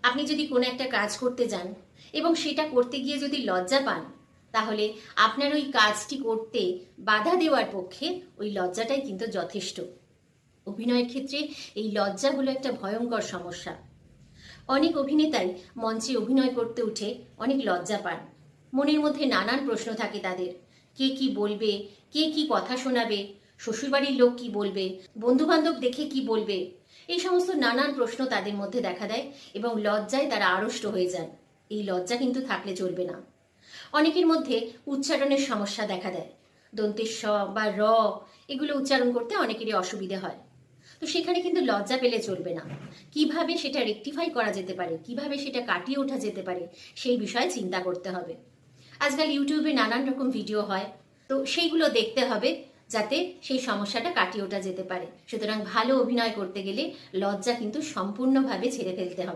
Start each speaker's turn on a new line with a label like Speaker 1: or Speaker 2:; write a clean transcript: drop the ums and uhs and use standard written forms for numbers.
Speaker 1: আপনি যদি কোনো একটা কাজ করতে যান এবং সেটা করতে গিয়ে যদি লজ্জা পান, তাহলে আপনার ওই কাজটি করতে বাধা দেওয়ার পক্ষে ওই লজ্জাটাই কিন্তু যথেষ্ট। অভিনয়ের ক্ষেত্রে এই লজ্জা হলো একটা ভয়ঙ্কর সমস্যা। অনেক অভিনেতাই মঞ্চে অভিনয় করতে উঠে অনেক লজ্জা পান। মনের মধ্যে নানান প্রশ্ন থাকে তাদের। কে কি বলবে, কে কি কথা শোনাবে, শ্বশুরবাড়ির লোক কি বলবে, বন্ধুবান্ধব দেখে কি বলবে, এই সমস্ত নানান প্রশ্ন তাদের মধ্যে দেখা দেয় এবং লজ্জায় তারা আড়ষ্ট হয়ে যান। এই লজ্জা কিন্তু থাকলে চলবে না। অনেকের মধ্যে উচ্চারণের সমস্যা দেখা দেয়। দন্তের স বা র এগুলো উচ্চারণ করতে অনেকেরই অসুবিধে হয়। তো সেখানে কিন্তু লজ্জা পেলে চলবে না। কিভাবে সেটা রেকটিফাই করা যেতে পারে, কিভাবে সেটা কাটিয়ে ওঠা যেতে পারে, সেই বিষয়ে চিন্তা করতে হবে। আজকাল ইউটিউবে নানান রকম ভিডিও হয়, তো সেইগুলো দেখতে হবে যাতে সেই সমস্যাটা কাটিয়ে ওঠা যেতে পারে। সুতরাং ভালো অভিনয় করতে গেলে লজ্জা কিন্তু সম্পূর্ণভাবে ছেড়ে ফেলতে হবে।